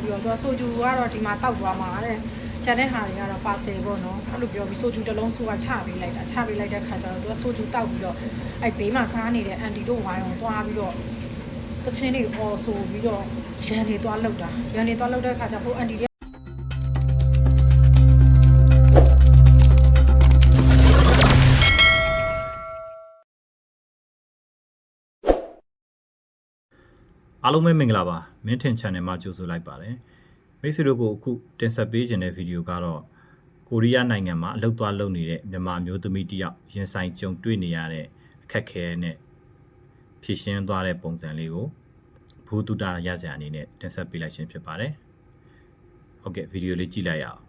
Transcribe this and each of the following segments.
ပြီးတော့ဆိုဂျူကတော့ဒီမှာတောက်သွားမှာတဲ့ကျန်တဲ့ဟာတွေကတော့ပါဆယ်ပေါ့နော်အဲ့လိုပြောပြီးဆိုဂျူတစ်လုံးစုကချပေးလိုက်တဲ့ခါကျတော့သူကဆိုဂျူတောက်ပြီးတော့အဲ့ဘေးမှာစားနေတဲ့အန်တီတို့ဝိုင်းအောင်သွားပြီးတော့တချင်းတွေအော်ဆိုပြီးတော့ရန်နေသွားလောက်တဲ့ခါကျဟိုအန်တီအားလုံးပဲမင်္ဂလာပါမင်းထင် channel မှာကြိုဆိုလိုက်ပါတယ်မိတ်ဆွေတို့ကိုအခုတင်ဆက်ပေးခြင်းတဲ့ဗီဒီယိုကတော့ကိုရီးယားနိုင်ငံမှာအလုပ်သွားလုပ်နေတဲ့မြန်မာမျိုးသမီးတယောက်ရင်ဆိုင်ကြုံတွေ့နေရတဲ့အခက်အခဲနဲ့ဖြည့်ရှင်းသွားတဲ့ပုံစံလေးကိုဘူတုတာရစရာအနေနဲ့တင်ဆက်ပေးလိုက်ခြင်းဖြစ်ပါတယ်ဟုတ်ကဲ့ဗီဒီယိုလေးကြည့်လိုက်ရအောင်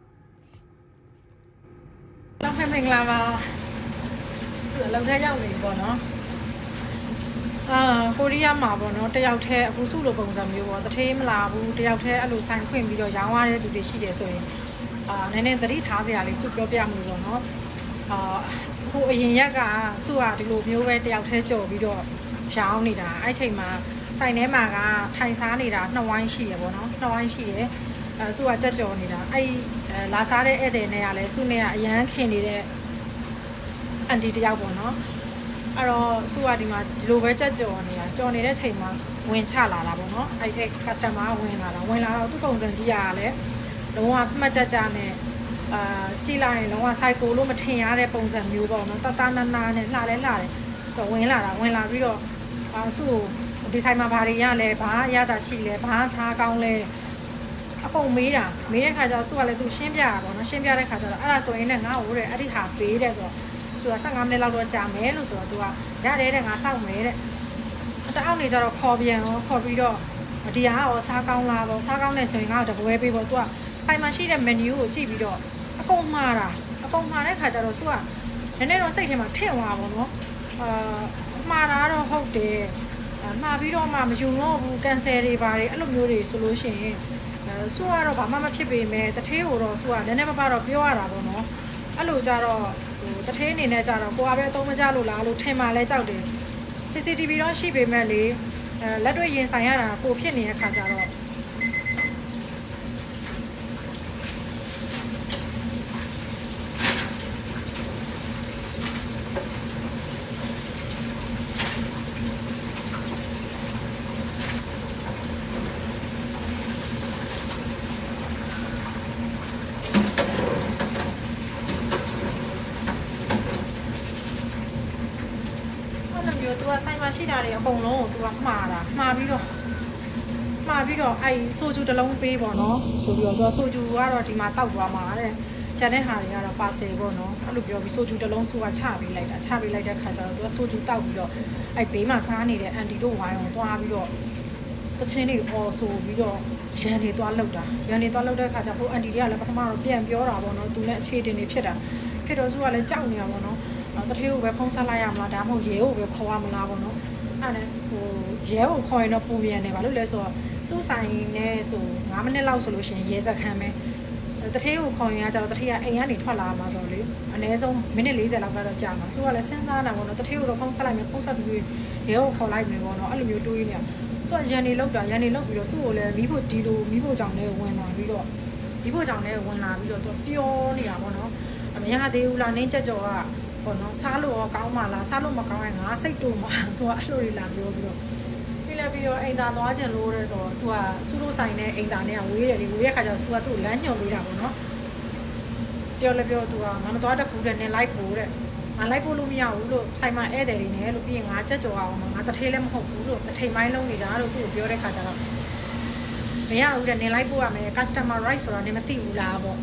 တော့မင်္ဂလာပါသူအလုပ်ထဲရောက်နေပြီပေါ့နော်ကိုရီးယားမှာပေါ့နော်တယောက်တည်းအခုစုလိုပုံစံမျိုးပေါ့တထေးမလာဘူးတယောက်တည်းအဲ့လိုဆိုင်ခွင့်ပြီးတော့ရောင်းရတဲ့သူတွေရှိတယ်ဆိုရင်နည်းနည်းသတိထားစရာလေးစုပြောပြမှုပေါ့နော်အခုအရင်ရက်ကစုကဒီလိုမျိုးပဲတယောက်တည်းကြော်ပြီးတော့ရောင်းနေတာအဲ့ချိန်မှာဆိုင်ထဲမှာကထိုင်စားနေတာ2ဝိုင်းရှိရပေါ့နော်2ဝိုင်းရှိတယ်စုကကြက်ကြော်နေတာအဲ့လာစားတဲ့ဧည့်သည်နဲ့ကလည်းစုနဲ့ကအရန်ခင်နေတဲ့အန်တီတယောက်ပေါ့နော်အဲ့တော့စုကဒီမှာဒီလိုပဲကြက်ကြော်နေတာကြော်နေတဲ့ချိန်မှာဝင်ချလာတာပေါ့နော်အဲ့ဒီ customer ဝင်လာတော့သူ့ပုံစံကြည့်ရတာလဲလုံးဝ smart ကြနဲ့ကြည့်လိုက်ရင်လုံးဝ psycho လို့မထင်ရတဲ့ပုံစံမျိုးပေါ့နော်တနာနာနဲ့လှတယ်တော့ဝင်လာပြီးတော့စုဒီဆိုင်မှာဘာတွေရလဲဘာရတာရှိလဲဘာစားကောင်းလဲအကုန်မေးတဲ့ခါကျတော့စုကလည်းသူရှင်းပြတာပေါ့နော်ရှင်းပြတဲ့ခါကျတော့အဲ့ဒါဆိုရင်လည်းငါ့ကိုတဲ့အဲ့ဒီဟာပေးတဲ့ဆိုတော့သူက15မိနစ်လောက်တော့ကြာမယ်လို့ဆိုတော့သူကရတယ်တဲ့ငါစောင့်မယ်တဲ့တအောက်နေကြတော့ခေါ်ပြီးတော့ဒီဟာရောစားကောင်းလားပေါ့စားကောင်းတယ်ဆိုရင်ငါ့ကိုတပွဲပေးပေါ့သူကဆိုင်မှာရှိတဲ့ menu ကိုကြည့်ပြီးတော့အကုန်မှားတဲ့ခါကျတော့သူကနည်းနည်းတော့စိတ်ထဲမှာထင်သွားပါတော့မှားတာတော့ဟုတ်တယ်မှားပြီးတော့မှမယူတော့ဘူး cancel တွေပါတယ်အဲ့လိုမျိုးတွေဆိုလို့ရှိရင်သူကတော့ဘာမှမဖြစ်ပေမဲ့တထေးကိုတော့သူကနည်းနည်းပါးတော့ပြောရတာပေါ့နော်အဲ့လိုကြတော့တထေးအနေနဲ့ကြတော့ကိုကပဲအသုံးမကျလို့လားလို့ထင်မှလဲကြောက်တယ် CCTV တော့ရှိပေမဲ့လေလက်တွေ့ရင်ဆိုင်ရတာကိုဖြစ်နေတဲ့ခါကျတော့သူကဆိုင်မှာရှိတာတွေအကုန်လုံးကိုသူကမှားပြီးတော့အဲ့ဆိုဂျူတစ်လုံးပေးပေါ့နော်ဆိုပြီးတော့သူကဆိုဂျူကတော့ဒီမှာတောက်သွားမှာတဲ့ကျန်တဲ့ဟာတွေကတော့ပါဆယ်ပေါ့နော်အဲ့လိုပြောပြီးဆိုဂျူတစ်လုံးစုကချပေးလိုက်တဲ့ခါကျတော့သူကဆိုဂျူတောက်ပြီးတော့အဲ့ဘေးမှာစားနေတဲ့အန်တီတို့ဝိုင်းအောင်သွားပြီးတော့တချင်းတွေအော်ဆိုပြီးတော့ရန်နေသွားလောက်တဲ့ခါကျဟိုအန်တီတွေကလည်းပထမတော့ပြန်ပြောတာပေါ့နော်သူလည်းအခြေတင်နေဖြစ်တော့စုကလည်းကြောက်နေတာပေါ့နော်တထေးကိုပဲဖုံးဆက်လိုက်ရမလားဒါမှမဟုတ်ရဲကိုပဲခေါ်ရမလားပေါ့နော်အဲ့ဒါဟိုရဲကိုခေါ်ရင်တော့ပူပြန်နေပါလို့လဲဆိုတော့စုဆိုင်နဲ့ဆို9မိနစ်လောက်ဆိုလို့ရှိရင်ရဲစခန်းပဲတထေးကိုခေါ်ရင်ကကျတော့တထေးကအိမ်ကနေထွက်လာမှာဆိုတော့လေအနည်းဆုံးမိနစ်40လောက်ကတော့ကြာမှာစုကလည်းစဉ်းစားတာပေါ့နော်တထေးကိုတော့ဖုံးဆက်လိုက်မယ်ဖုံးဆက်ပြီးရဲကိုခေါ်လိုက်မယ်ပေါ့နော်အဲ့လိုမျိုးတွေးနေတာသူကရန်နေလောက်ပြီးတော့စုကိုလည်းမီးဖို့ကြောင်နဲ့ဝင်လာပြီးတော့သူပြောနေတာပေါ့နော်မရသေးဘူးလားနင်းချက်ကြော်ကပေါ့နော်စားလို့ရောကောင်းပါလားစားလို့မကောင်းရင်ငါစိတ်တူမှာသူကအဲ့လိုတွေလာပြောပြီးတော့ပြီးတော့အိမ်သာသွားကြလို့တဲ့ဆိုတော့သူကစုလို့ဆိုင်နဲ့အိမ်သာနဲ့ဝေးတဲ့ခါကျတော့သူကသူ့လမ်းညွှန်ပေးတာပေါ့နော်ပြောသူကငါမသွားတတ်ဘူးတဲ့နင်လိုက်ဖို့တဲ့ငါလိုက်ဖို့လို့မရဘူးလို့ဆိုင်မှာဧည့်သည်တွေနဲ့လို့ပြီးရင်ငါကြက်ကြော်အောင်ငါတထေးလည်းမဟုတ်ဘူးလို့အချိန်ပိုင်းလုံးနေတာလို့သူ့ကိုပြောတဲ့ခါကျတော့မရဘူးတဲ့နင်လိုက်ဖို့ရမယ် customer right ဆိုတော့နင်မသိဘူးလားပေါ့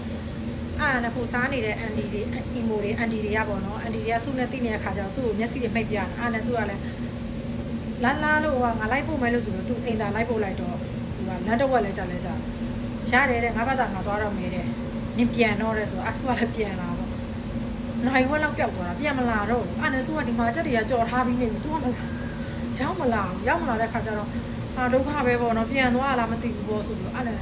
အဲ့ဒါကိုစားနေတဲ့အန်တီတွေအီမိုတွေအန်တီတွေကပေါ့နော်အန်တီတွေကစုနဲ့တိနေတဲ့ခါကျတော့စုကိုမျက်စိတွေမှိတ်ပြတာအဲ့ဒါနဲ့စုကလည်းလာလို့ကငါလိုက်ဖို့မယ်လို့ဆိုတော့သူအိမ်သာလိုက်ဖို့လိုက်တော့သူကလမ်းတစ်ဝက်လဲကြာရတယ်တဲ့ငါဘာသာငါသွားတော့မေးတယ်နင်ပြန်တော့တဲ့ဆိုတော့အဆုကလည်းပြန်လာပေါ့နိုင်ဝက်လောက်ပျောက်သွားတာပြန်မလာတော့ဘူးအဲ့ဒါနဲ့စုကဒီမှာချက်တွေကကြော်ထားပြီးနေပြီသူကရောက်မလာတဲ့ခါကျတော့ဒုက္ခပဲပေါ့နော်ပြန်သွားလားမသိဘူးပေါ့ဆိုပြီးအဲ့ဒါ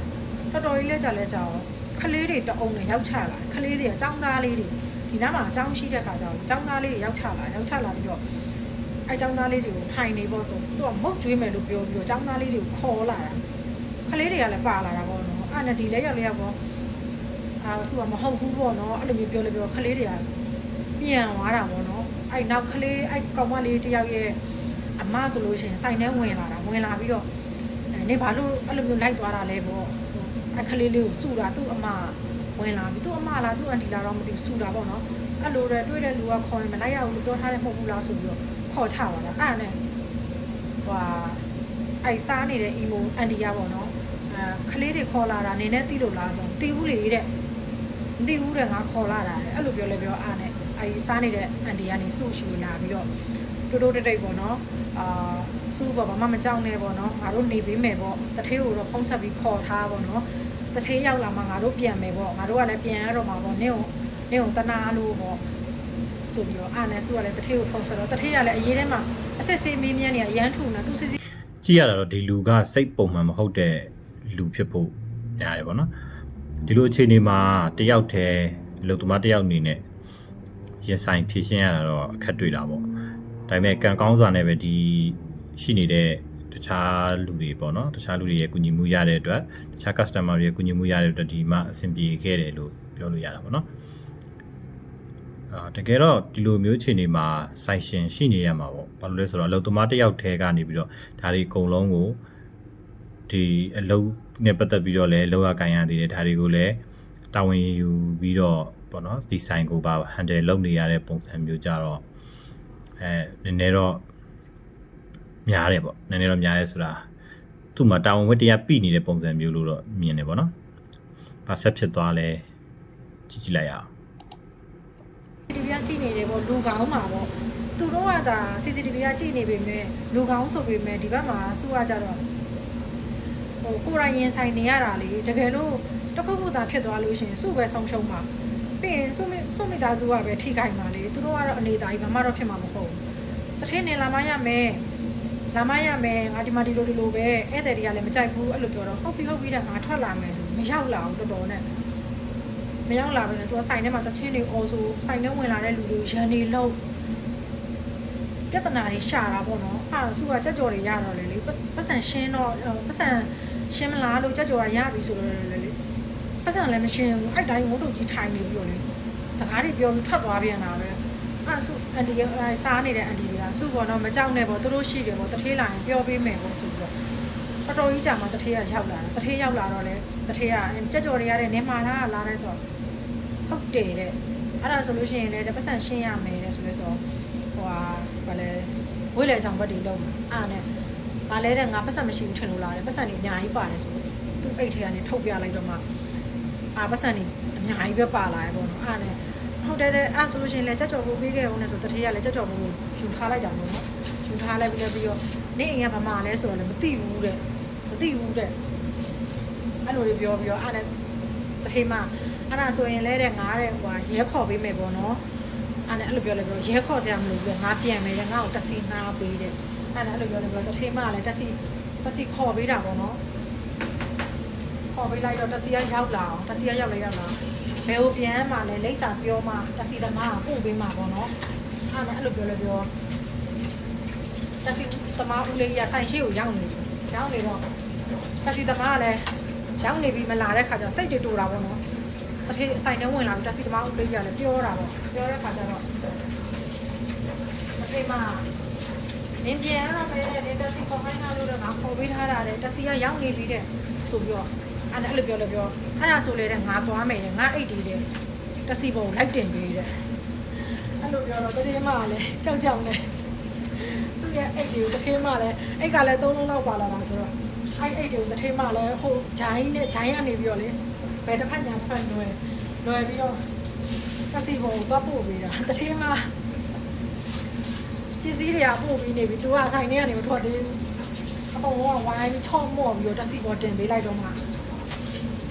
တော်တော်ကြီးလဲကြာတော့ခလေးတွေတအုံနဲ့ရောက်ချလာခလေးတွေကចောင်းသားလေးတွေဒီနားမှာအကြောင်းရှိတဲ့ခါကျတော့ចောင်းသားလေးတွေရောက်ချလာပြီးတော့အဲចောင်းသားလေးတွေကိုထိုင်နေပေါ့ဆိုသူကမုတ်ကျွေးမယ်လို့ပြောပြီးတော့ចောင်းသားလေးတွေကိုခေါ်လာတာခလေးတွေကလည်းပါလာတာပေါ့နော် နဲ့ဒီလဲရောက်လဲရောက်ပေါ့ဆိုတော့မဟုတ်ဘူးပေါ့နော်အဲ့လိုမျိုးပြောလဲပြောခလေးတွေကပြန်သွားတာပေါ့နော်အဲ့နောက်ကလေးအဲ့ကောင်မလေးတယောက်ရဲ့အမဆိုလို့ရှိရင်စိုင်ထဲဝင်လာပြီးတော့နေဘာလို့အဲ့လိုမျိုးလိုက်သွားတာလဲပေါ့အခလေးလေးကိုစုတာသူ့အမဝင်လာပြီသူ့အမလားသူ့အန်တီလားတော့မသိဘူးစုတာပေါ့နော်အဲ့လိုတဲ့တွေ့တဲ့လူကခေါ်ရင်မလိုက်ရဘူးလို့ပြောထားတယ်မဟုတ်ဘူးလားဆိုပြီးတော့ခေါ်ချသွားတာအဲ့ဒါနဲ့အဲ့စားနေတဲ့အီမိုအန်တီကပေါ့နော်ခလေးတွေခေါ်လာတာနေနဲ့တီးလို့လားဆိုတီးဘူးလေတဲ့မတီးဘူးတဲ့ငါခေါ်လာတာတဲ့အဲ့လိုပြောလဲပြောအဲ့နဲ့အဲ့စားနေတဲ့အန်တီကနေစုရှိလာပြီးတော့တိုးတိတ်ပေါ့နော်စုပေါ့ဘာမှမကြောက်နဲ့ပေါ့နော်ငါတို့နေပေးမယ်ပေါ့တထေးကိုတော့ဖုံးဆက်ပြီးခေါ်ထားပေါ့နော်တထေးရောက်လာမှငါတို့ပြန်မယ်ပေါ့ငါတို့ကလည်းပြန်ရတော့မှာပေါ့နင့်ကိုတနာလို့ပေါ့ဆိုပြီးတော့နဲ့စုကလည်းတထေးကိုဖုံးဆက်တော့တထေးကလည်းအရေးထဲမှာအစစ်ဆေးမေးမြန်းနေရရမ်းထူနေသူစစ်စစ်ကြည့်ရတာတော့ဒီလူကစိတ်ပုံမှန်မဟုတ်တဲ့လူဖြစ်ဖို့ညားတယ်ပေါ့နော်ဒီလိုအခြေအနေမှာတယောက်တည်းလူသမားတယောက်အနေနဲ့ရင်ဆိုင်ဖြည့်ရှင်းရတာတော့အခက်တွေ့တာပေါ့ဒါပေမဲ့ကံကောင်းစွာနဲ့ပဲဒီရှိနေတဲ့တခြားလူတွေပေါ့နော်တခြားလူတွေရဲ့ကူညီမှုရတဲ့အတွက်တခြား customer တွေရဲ့ကူညီမှုရတဲ့အတွက်ဒီမှာအဆင်ပြေခဲ့တယ်လို့ပြောလို့ရတာပေါ့နော်တကယ်တော့ဒီလိုမျိုးအခြေအနေမှာဆိုင်ရှင်ရှိနေရမှာပေါ့ဘာလို့လဲဆိုတော့အလုပ်သမားတစ်ယောက်တည်းကနေပြီးတော့ဒါတွေအကုန်လုံးကိုဒီအလုပ်နဲ့ပတ်သက်ပြီးတော့လည်းလောက်ရကိုင်ရသေးတယ်ဒါတွေကိုလည်းတာဝန်ယူပြီးတော့ပေါ့နော်ဒီဆိုင်ကိုပါ handle လုပ်နေရတဲ့ပုံစံမျိုးကြတော့နည်းနည်းတော့များတယ်ပေါ့နည်းနည်းတော့များရဲဆိုတာသူ့မှာတာဝန်ဝတ္တရားပြနေတဲ့ပုံစံမျိုးလို့တော့မြင်တယ်ပေါ့နော်။ဘာဆက်ဖြစ်သွားလဲကြည့်လိုက်ရအောင် CCTV ကကြည့်နေတယ်ပေါ့လူကောင်းမှာပေါ့သူတို့ကဒါ CCTV ကကြည့်နေပေမဲ့လူကောင်းဆိုပေမဲ့ဒီဘက်မှာစုကကြတော့ကိုယ်တိုင်ရင်ဆိုင်နေရတာလေတကယ်လို့တစ်ခုခုသာဖြစ်သွားလို့ရှိရင်စုပဲဆုံးရှုံးမှာပြီးရင်စုမိသားစုကပဲထိခိုက်မှာလေသူတို့ကတော့အနေသားကြီးဘာမှတော့ဖြစ်မှာမဟုတ်ဘူးတစ်ထည့်နေလာမရမယ်ငါဒီမှာဒီလိုပဲဧည့်သည်တွေကလည်းမကြိုက်ဘူးအဲ့လိုပြောတော့ဟုတ်ပြီတဲ့ငါထွက်လာမယ်ဆိုမရောက်လာဘူးတော်တော်နဲ့မရောက်လာဘူးလေသူကဆိုင်ထဲမှာတချင်းတွေအော်ဆိုဆိုင်ထဲဝင်လာတဲ့လူတွေရန်နေလို့ပြဿနာတွေရှာတာပေါ့နော်အဲ့ဒါစုကကြက်ကြော်တွေရတော့လေပတ်စံရှင်းတော့ပတ်စံရှင်းမလားလို့ကြက်ကြော်ကရပြီဆိုတော့လေပတ်စံလည်းမရှင်းဘူးအဲ့တိုင်းဝုတ်တုတ်ကြီးထိုင်နေပြီးတော့လေစကားတွေပြောပြီးထွက်သွားပြန်တာပဲအဲ့ဆိုအန်တီကစားနေတဲ့အန်တီတွေကစုပေါ်တော့မကြောက်နဲ့ပေါ့သူတို့ရှိတယ်ပေါ့တထေးလာရင်ပြောပေးမယ်ပေါ့ဆိုပြီးတော့တော်ကြီးကြာမှတထေးကရောက်လာတာတထေးရောက်လာတော့လေတထေးကကြက်ကြော်တွေရတဲ့နေမှာလာတဲ့ဆိုဟုတ်တယ်တဲ့အဲ့ဒါဆိုလို့ရှိရင်လည်းပတ်စံရှင်းရမယ်တဲ့ဆိုလဲဆိုဘာလဲဝိလေအကြောင်းဘက်တွေလုံးအဲ့နဲ့ဘာလဲတဲ့ငါပတ်စံမရှိဘူးထင်လို့လားတဲ့ပတ်စံတွေအများကြီးပါတယ်ဆိုသူအိတ်ထဲကနေထုတ်ပြလိုက်တော့မှပတ်စံတွေအများကြီးပဲပါလာတယ်ပေါ့နော်အဲ့နဲ့ဟုတ်တယ်အဲ့ဆိုလို့ရှိရင်လည်းကြက်ကြော်ကိုပေးခဲ့အောင်နဲ့ဆိုတထေးကလည်းကြက်ကြော်ကိုယူထားလိုက်တာပေါ့နော်ယူထားလိုက်ပြီးတော့နေအိမ်ကဗမာလဲဆိုတော့လည်းမသိဘူးတဲ့အဲ့လိုတွေပြောပြီးတော့အဲ့နဲ့တထေးမအဲ့ဒါဆိုရင်လဲတဲ့ငါတဲ့ရဲခေါ်ပေးမယ်ပေါ့နော်အဲ့လိုပြောလဲပြောရဲခေါ်စရာမလိုဘူးငါပြန်မယ်တဲ့ငါ့ကိုတက်စီငါပေးတဲ့အဲ့လိုပြောလဲပြောတထေးမလည်းတက်စီခေါ်ပေးတာပေါ့နော်ခေါ်ပေးလိုက်တော့တက်စီကရောက်လာအောင်တက်စီကရောက်လာဘယ်ကိုပြန်မှလဲလိမ့်စာပြောမှတက်စီသမားကပို့ပေးမှာပေါ့နော်အဲ့လိုပြောလဲပြောတက်စီသမားဦးလေးရဆိုင်ရှိကိုရောက်နေတော့တက်စီသမားကလည်းရောက်နေပြီးမလာတဲ့ခါကျတော့စိတ်တူတာပေါ့နော်တထေးဆိုင်ထဲဝင်လာပြီးတက်စီသမားဦးလေးရလည်းပြောတာပေါ့ပြောတဲ့ခါကျတော့တထေးမနင်ပြန်တော့ပဲတက်စီခေါ်ခိုင်းတာလို့တော့ငါခေါ်ပေးထားတာတဲ့တက်စီကရောက်နေပြီတဲ့ဆိုပြီးတော့အဲ့လိုပြောလဲပြောအဲ့ဒါဆိုလေတဲ့ငါသွားမယ်တဲ့ငါအိတ်တီတဲ့တက်စီပုံလိုက်တင်ပေးတဲ့အဲ့လိုပြောတော့တထေးမလည်းကြောက်နေသူ့ရဲ့အိတ်တီကိုတထေးမလည်းအိတ်ကလည်း3လုံးလောက်ပါလာတာဆိုတော့အဲ့အိတ်တီကိုတထေးမလည်းဟိုဂျိုင်းကနေပြီးတော့လေဘယ်တစ်ဖက်ညာဖက်လွယ်ပြီးတော့တက်စီပုံသွားပို့ပေးတာတထေးမပစ္စည်းတွေကပို့ပြီးနေပြီသူကဆိုင်ထဲကနေမထွက်သေးဘူးအပေါ်ကဝိုင်းချော့မော့ပြီးတော့တက်စီပေါ်တင်ပေးလိုက်တော့မှ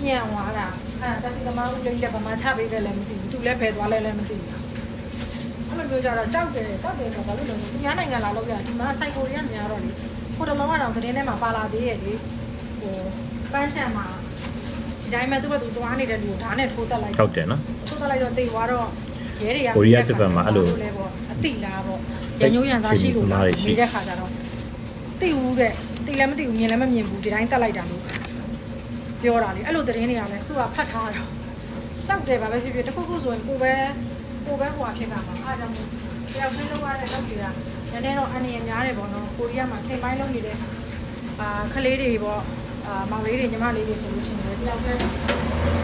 ပြန်သွားတာအဲ့ဒါတက်စီသမားဦးလေးလည်းဗမာချပေးတယ်လည်းမသိဘူးသူလည်းဖယ်သွားလဲလည်းမသိဘူးအဲ့လိုမျိုးကြတော့တောက်တယ်ဆိုတော့ဘာလို့လဲသူများနိုင်ငံလာလို့ရဒီမှာဆိုင်ကိုတွေကများတော့လေဟိုတလုံးကတော့သတင်းထဲမှာပါလာသေးရဲ့လေဟိုပန်းချံမှာဒီတိုင်းမဲ့သူ့ဘက်သူသွားနေတဲ့လူကိုဓာတ်နဲ့ထိုးတက်လိုက်ဟုတ်တယ်နော်ထိုးတက်လိုက်တော့တေသွားတော့ရဲတွေကကိုရီးယားဂျပန်မှာအဲ့လိုလဲပေါ့အတိလားပေါ့ရညိုးရန်စားရှိလို့နေတဲ့ခါကျတော့တိဦးတဲ့တိလည်းမတိဘူးမြင်လည်းမမြင်ဘူးဒီတိုင်းတက်လိုက်တာလို့ ပြောတာလေအဲ့လိုသတင်းတွေကလည်းစုကဖတ်ထားတော့ကြောက်တယ်ပါပဲဖြစ်ဖြစ်တစ်ခုခုဆိုရင်ကိုပဲဟိုဖြစ်တာပါအားကြောင့်တယောက်ပြေးလောက်ရတဲ့လောက်တွေကနည်းနည်းတော့အနေရများတယ်ပေါ့နော်ကိုရီးယားမှာချိန်ပိုင်းလုံးနေတဲ့ခလေးတွေပေါ့မောင်လေးတွေညီမလေးတွေဆိုလို့ရှိရင်တယောက်တည်း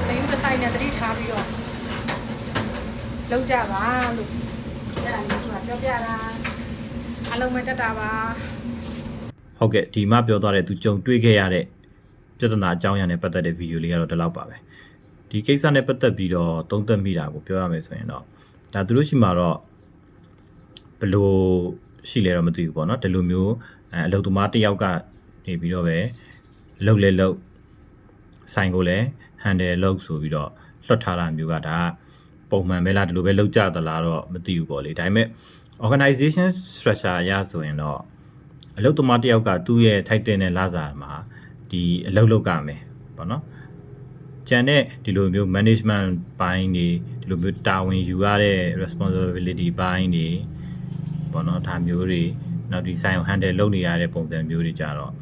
မင်းတစ်ဆိုင်နဲ့တတိထားပြီးတော့လောက်ကြပါလို့အဲ့ဒါလေးဆိုတာပြောပြတာအလုံးမတက်တာပါဟုတ်ကဲ့ဒီမှပြောသွားတဲ့သူကြုံတွေ့ခဲ့ရတဲ့ပြဿနာအကြောင်းအရာနဲ့ပတ်သက်တဲ့ဗီဒီယိုလေးကတော့ဒီလောက်ပါပဲဒီကိစ္စနဲ့ပတ်သက်ပြီးတော့သုံးသပ်မိတာကိုပြောရမယ်ဆိုရင်တော့ဒါသူတို့ရှိမှာတော့ဘယ်လိုရှိလဲတော့မသိဘူးပေါ့နော်ဒီလိုမျိုးအလုပ်သမားတစ်ယောက်ကနေပြီးတော့ပဲလှုပ်ဆိုင်ကိုလည်း handle လုပ်ဆိုပြီးတော့လွှတ်ထားတာမျိုးကဒါပုံမှန်ပဲလားဒီလိုပဲလုပ်ကြသလားတော့မသိဘူးပေါ့လေဒါပေမဲ့ organization structure အရဆိုရင်တော့အလုပ်သမားတစ်ယောက်ကသူ့ရဲ့ထိုက်တဲ့နဲ့လစာမှာဒီအလုပ်လုပ်ရမယ်ပေါ့နော်ကျန်တဲ့ဒီလိုမျိုး management ပိုင်းတွေဒီလိုမျိုးတာဝန်ယူရတဲ့ responsibility ပိုင်းတွေပေါ့နော်ဒါမျိုးတွေနောက်ဒီဆိုင်ကို handle လုပ်နေရတဲ့ပုံစံမျိုးတွေကြတော့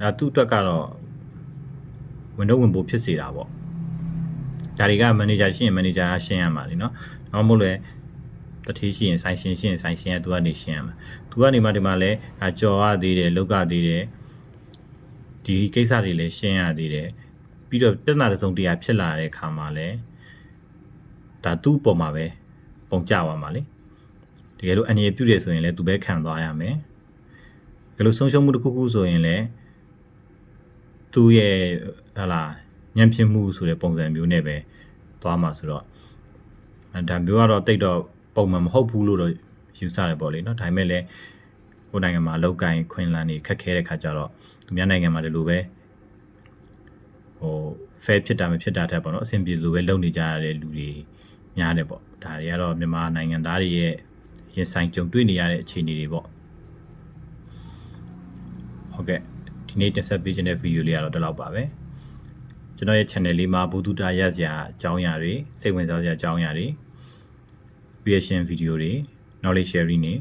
အဲသူ့အတွက်ကတော့ဝင်ဖို့ဖြစ်စေတာပေါ့ဒါတွေက manager ရှိရင် manager ကရှင်းရမှာလीเนาะနောက်မို့လဲတတိရှိရင်ဆိုင်ရှင်းရှိရင်ဆိုင်ရှင်းရသူကနေရှင်းရမှာသူကနေမှဒီမှာလဲကြော်ရသေးတယ်လောက်ကသေးတယ်ဒီကိစ္စတွေလည်းရှင်းရသေးတယ်ပြီးတော့ပြဿနာတစ်စုံတစ်ရာဖြစ်လာတဲ့အခါမှာလဲဒါသူ့အပေါ်မှာပဲပုံကြသွားမှာလေတကယ်လို့အနေရပြုတယ်ဆိုရင်လည်းသူပဲခံသွားရမယ်တကယ်လို့ဆုံးရှုံးမှုတစ်ခုခုဆိုရင်လည်းသူ့ရဲ့ဟာလာညံ့ဖြစ်မှုဆိုတဲ့ပုံစံမျိုးနဲ့ပဲသွားမှာဆိုတော့ဒါမျိုးကတော့တိတ်တော့ပုံမှန်မဟုတ်ဘူးလို့တော့ယူဆတယ်ပေါ့လေเนาะဒါပေမဲ့လည်းဟိုနိုင်ငံမှာအလောက်ကိုင်းခွင်လန်းနေခက်ခဲတဲ့ခါကျတော့သူများနိုင်ငံမှာလည်းလိုပဲfair ဖြစ်တာမဖြစ်တာတက်ပေါ့เนาะအဆင်ပြေလိုပဲလုပ်နေကြရတဲ့လူတွေများတယ်ပေါ့ဒါတွေကတော့မြန်မာနိုင်ငံသားတွေရဲ့ရင်ဆိုင်ကြုံတွေ့နေရတဲ့အခြေအနေတွေပေါ့ဟုတ်ကဲ့ဒီနေ့တင်ဆက်ပေးခြင်းတဲ့ဗီဒီယိုလေးကတော့ဒီလောက်ပါပဲကျွန်တော်ရဲ့ channel လေးမှာဘူတူတာရစရာအကြောင်းအရာတွေစိတ်ဝင်စားစရာအကြောင်းအရာတွေ reaction video တွေ knowledge sharing တွေ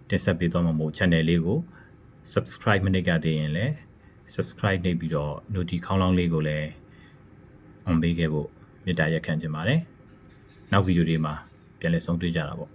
တင်ဆက်ပေးသွားမှာမို့ channel လေးကို subscribe မလုပ်ကြသေးရင်လည်း subscribe နှိပ်ပြီးတော့ notification ခေါင်းလောင်းလေးကိုလည်း on ပေးခဲ့ဖို့မေတ္တာရက်ခံချင်ပါတယ်နောက်ဗီဒီယိုတွေမှာပြန်လည်ဆုံတွေ့ကြတာပေါ့